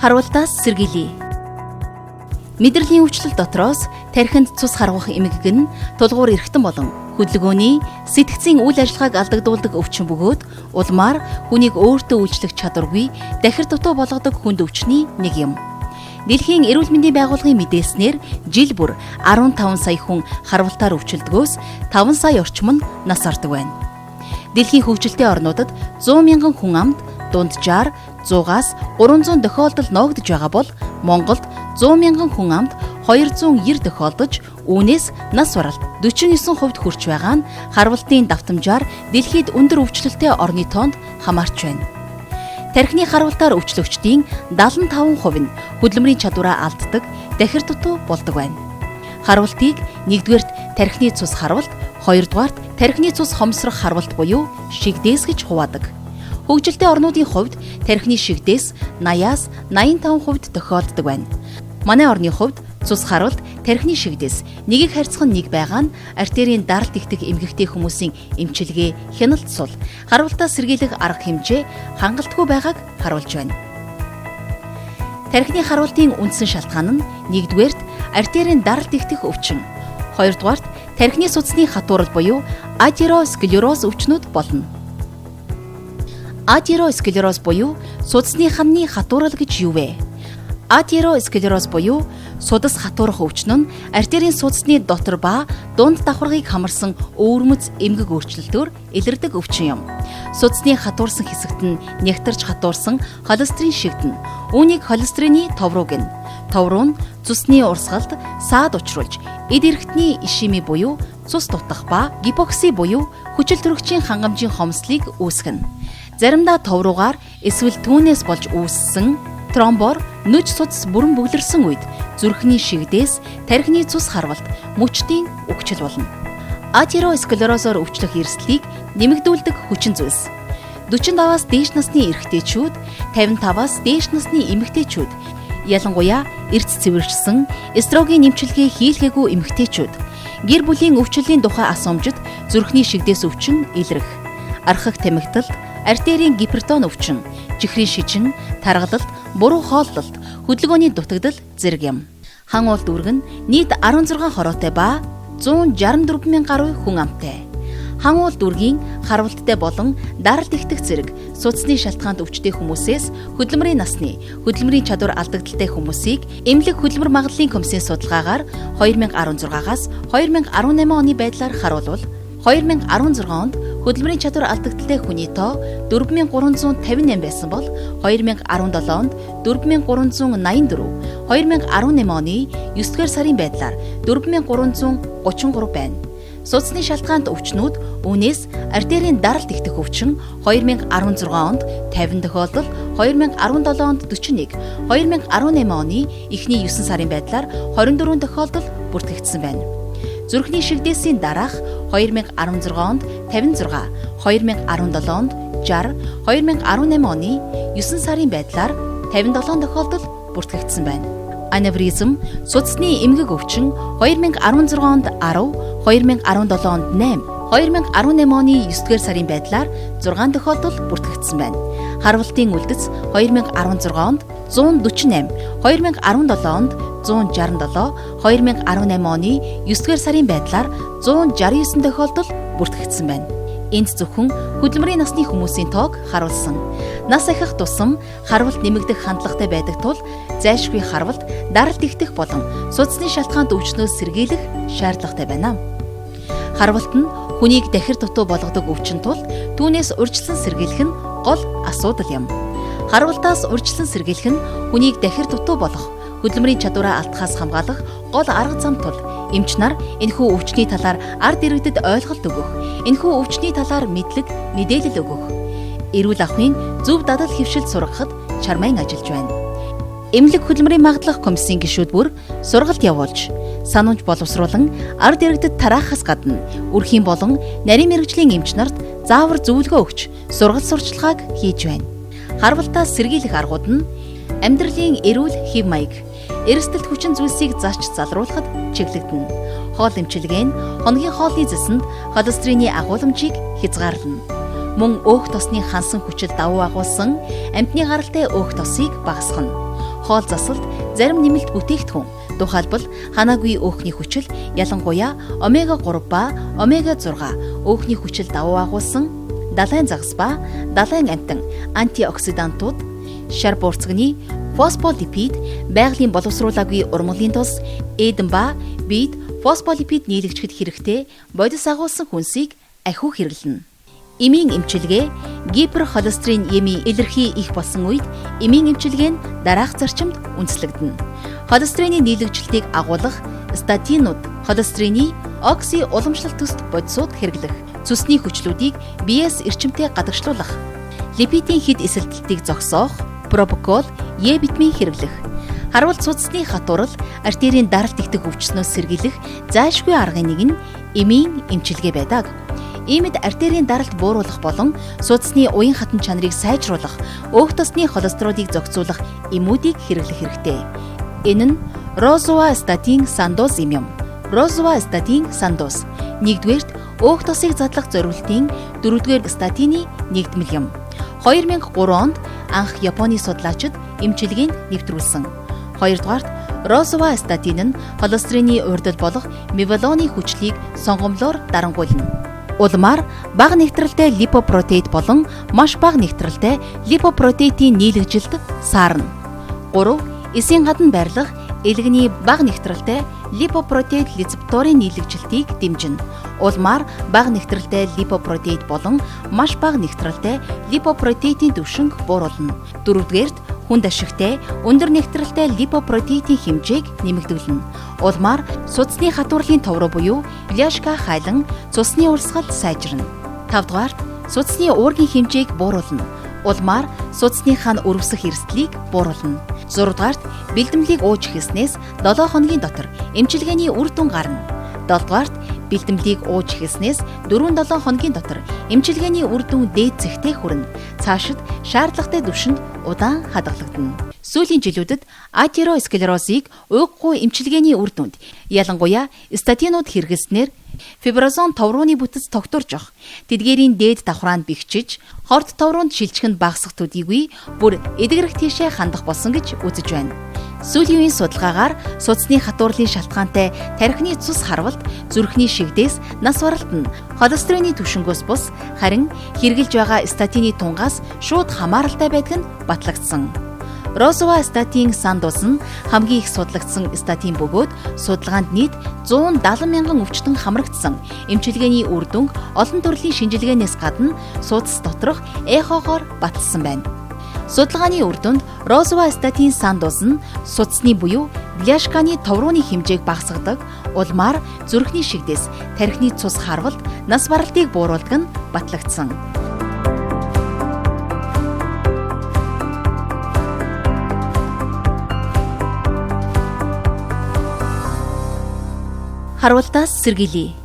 Харуултаас сэргийлье. Мэдрэлийн өвчлөл дотроос тархинд цус харгах эмгэг нь тулгуур эргэтэн болон хөдөлгөөний сэтгцийн үйл ажиллагааг алдагдуулдаг өвчин бөгөөд улмаар хүнийг өөртөө үйлчлэх чадваргүй дахир дутуу болгодог хүнд өвчний нэг юм. Дэлхийн эрүүл мэндийн байгууллагын мэдээснээр жил бүр 15 сая хүн харвалтаар өвчлөлдгөөс 5 сая орчим нь нас ордог байна. Дэлхийн хөгжилтэй орнуудад 100 мянган хүн амд дунджаар 100-аас 300 тохиолдол ноогдож байгаа бол Монголд 100 мянган хүн амд 290 тохиолдож үүнээс нас баралт 49% хүрч байгаа нь харвалтын давтамжаар дэлхийд өндөр өвчлөлтэй орны тоонд хамаарч байна. Тархины харвалтаар өвчлөгчдийн 75% нь хөдөлмөрийн чадвараа алддаг, дахир дутуу болдог байна. Харвалтыг 1-р тархины цус харвалт, 2-р тархины цус хомсрох харвалт буюу шигдээс гэж хуваадаг. Хөгжилтэй орнуудын хувьд тархины шигдээс 80-аас 85% тохиолддог байна. Манай орны хувьд цус харвалт, тархины шигдээс нэгийг харьцах нь нэг байгаа нь артерийн даралт ихдэг эмгэгтэй хүмүүсийн эмчилгээ, хяналт сул, харвалтаа сэргийлэх арга хэмжээ хангалтгүй байгааг харуулж байна. Тархины харвалтын үндсэн шалтгаан нь 1-р артерийн даралт ихдэх өвчин, 2-р тархины судасны хатуурал буюу атеросклероз өвчнүүд болно. Атеросклероз буюу судасны ханны хатуурал гэж юу вэ? Атеросклероз буюу судас хатуурах өвчин нь артерийн судасны дотор ба дунд давхаргыг хамарсан өвөрмөц эмгэг өөрчлөлтөөр илэрдэг өвчин юм. Судасны хатуурсан хэсэгт нь нягтарч хатуурсан холестерин шигдэнэ. Үүнийг холестерины товруу гэнэ. Товруу нь цусны урсгалд саад учруулж эд эрхтний ишими буюу цус дутах ба гипокси буюу хүчил төрөгчийн хангамжийн хомслыг үүсгэнэ. Заримдаа товруугаар эсвэл түүнээс болж үүссэн тромбоор нүж судас бүрэн бүглэрсэн үед зүрхний шигдээс тархины цус харвалт мөчтийн үгчил болно. Атеросклерозоор өвчлөх эрсдлийг нэмэгдүүлдэг хүчин зүйлс. 45-аас дээш насны эрэгтэйчүүд, 55-аас дээш насны эмэгтэйчүүд, ялангуяа эрс цэвэрчсэн, эстроген эмчилгээ хийлгээгүй эмэгтэйчүүд, гэр бүлийн өвчлөлийн тухай асуумжид зүрхний шигдээс өвчин илэрх, архах тамхиталд, артерийн гипертон өвчин, чихрийн шижин, таргалалт, буруу хооллолт, хөдөлгөөний дутагдал зэрэг юм. Хан уул дүүрэг нь нийт 16 хороотой ба 164 мянган гаруй хүн амтай. Хан уул дүүргийн харвалттай болон даралт ихтэх зэрэг судасны шалтгаанд өвчтэй хүмүүсээс хөдөлмөрийн насны, хөдөлмөрийн чадвар алдагдaltaй хүмүүсийг эмнэлэг хөдөлмөр магадлалын комиссийн судалгаагаар 2016-аас 2018 оны байдлаар харуулвал 2016 онд хөдөлмөрийн чадвар алдагдaltaй хүний тоо 4358 байсан бол 2017 онд 4384, 2018 оны 9-р сарын байдлаар 4333 байна. Судасны шалтгаанд өвчнүүд үүнээс артерийн даралт ихтэх өвчин 2016 онд 50 тохиолдол, 2017 онд 41, 2018 оны эхний 9 сарын байдлаар 24 тохиолдол бүртгэгдсэн байна. Зүрхний шигдээсийн дараах 2016 онд 56, 2017 онд 60, 2018 оны 9 сарын байдлаар 57 тохиолдол бүртгэгдсэн байна. Аневризм, судасны эмгэг өвчин 2016 онд 10, 2017 онд 8, 2018 оны 9-р сарын байдлаар 6 тохиолдол бүртгэгдсэн байна. Харвалтын үлдэц 2016 онд 148, 2017 онд 167, 2018 оны 9-р сарын байдлаар 169 тохиолдол бүртгэгдсэн байна. Энд зөвхөн хөдөлмөрийн насны хүмүүсийн тоог харуулсан. Нас ахих тусам харвалт нэмэгдэх хандлагатай байдаг тул зайлшгүй харвалт, даралт ихтэх болон судасны шалтгаанд өвчнөөс сэргийлэх шаардлагатай байна. Харвалт нь хүнийг дахир дутуу болгодог өвчин тул түүнээс урьдчилан сэргийлэх нь гол асуудал юм. Харвалтаас урьдчилан сэргийлэх нь хүнийг дахир дутуу болгох, хөдөлмөрийн чадвараа алдахаас хамгаалах гол арга зам тул эмч нар энэхүү өвчний талаар ард иргэдэд ойлголт өгөх, энэхүү өвчний талаар мэдлэг, мэдээлэл өгөх, эрүүл ахуйн зөв дадал хэвшилд сургахад чармайн ажиллаж байна. Эмнэлэг хөдөлмөрийн магадлах комиссийн гишүүд бүр сургалт явуулж, санамж боловсруулан ард иргэдэд тараахаас гадна өрхийн болон нарийн мэргэжлийн эмч нарт заавар зөвлөгөө өгч сургалт сурчлагыг хийж байна. Харвалтаас сэргийлэх аргууд нь амьдралын эрүүл хэв маяг, эрсдэлт хүчин зүйлсийг зач залруулахад чиглэгдэнэ. Хоол эмчилгээ нь хоногийн хоолны зэсэнд холестерины агуулмжийг хязгаарлана. Мөн өөх тосны хансан хүчил давуу агуулсан амьтны гаралтай өөх тосыг багасгана. хоол засалд зарим нэмэлт бүтээгдэхүүн, тухайлбал ханаагүй өөхний хүчил, ялангуяа омега 3 ба омега 6 өөхний хүчил давуу агуулсан далайн загас ба далайн амтан антиоксидантууд, шар буурцагны фосфолипид, байгалийн боловсруулаагүй урмгалын тус эдэн ба бид фосфолипид нийлэгчэд хэрэгтэй бодис агуулсан хүнсийг ахиу хэрэглэнэ. Эмийн эмчилгээ гиперхолестерин эмийн илэрхий их болсон үед эмийн эмчилгээ нь дараах зарчимд үндэслэгдэнэ. Холестерины нийлэгжилтийг агуулах статинууд холестерины окси уламжлалт төст бодисууд хэрэглэх, цүсний хүчлүүдийг биеэс эрчимтэй гадагшлуулах, липидийн хэд эсэлтэлтийг зогсоох, пропокол, Е витамин хэрэглэх, харвал цуцсны хатуурал, артерийн даралт ихтэх өвчснөөс сэргийлэх зайлшгүй аргын нэг нь эмийн эмчилгээ байдаг. Иймд артерийн даралт бууруулах болон судасны уян хатан чанарыг сайжруулах, өөх тосны холестеролыг зохицуулах эмүүдийг хэрэглэх хэрэгтэй. Энэ нь розуастатин сандоз эм юм. Розуастатин сандоз 1-р өөх тосыг задлах зориултын 4-р статины нэгдмэл юм. 2003 онд анх Японы судлаачид эмчилгээнд нэвтрүүлсэн. 2-р розуастатин нь холестерины урьдал болох мевалоны хүчлийг сонгомлоор дарангуйлна. Улмаар бага нэгтрэлтэй липопротеид болон маш бага нэгтрэлтэй липопротеидийн нийлэгжилд саарна. 3. Эсийн гадна байрлах элэгний бага нэгтрэлтэй липопротеид рецепторын нийлэгжилтийг дэмжинэ. Улмаар бага нэгтрэлтэй липопротеид болон маш бага нэгтрэлтэй липопротеидийн түвшинг бууруулна. 4-р хүнд ашигтай өндөр нэгтрэлтэй липопротеидийн хэмжээг нэмэгдүүлнэ. Улмаар судасны хатуурлын товроо буюу бляшка хайлан цусны урсгал сайжирна. 5-р судасны уургийн хэмжээг бууруулна. Улмаар судасныхаа өрөвсөх эрсдлийг бууруулна. 6-р бэлтгэлийг ууж эхэлснээс 7 хоногийн дотор эмчилгээний үр дүн гарна. 7-р бэлтгэлийг ууж эхэлснээс 4-7 хоногийн дотор эмчилгээний үр дүн дээд зэгтээ хүрнэ. Цаашид шаардлагатай түвшинд удаан хадгалагдана. Сүүлийн жилүүдэд атеросклерозыг уйггүй эмчилгээний үр дүнд, ялангуяа статинууд хэрэглэснээр фиброзон товрууны бүтэц тогтворж, тэдгээрийн дээд давхраанд бэхжиж, хорт товруунд шилжих нь багасах төдийгүй бүр эдгэрэх тийшээ хандах болсон гэж үзэж байна. Сүүлийн үеийн судалгаагаар судасны хатуурлын шалтгаантай тархины цус харвалт, зүрхний шигдээс нас баралт нь холестерины түвшингөөс бус, харин хэрэгжилж байгаа статины тунгаас шууд хамааралтай байдаг нь батлагдсан. Розуастатин сандоз нь хамгийн их судлагдсан статин бөгөөд судалгаанд нийт 170 мянган өвчтөн хамрагдсан. Эмчилгээний үр дүн олон төрлийн шинжилгээнээс гадна судас доторх эхогоор баталсан байна. Судалгааны үр дүнд розуастатин сандоз нь судасны буюу бляшканы товрууны хэмжээг багасгадаг, улмаар зүрхний шигдээс тархины цус харвалт, нас баралтыг бууруулдаг нь батлагдсан. Харуултаас сэргийлье.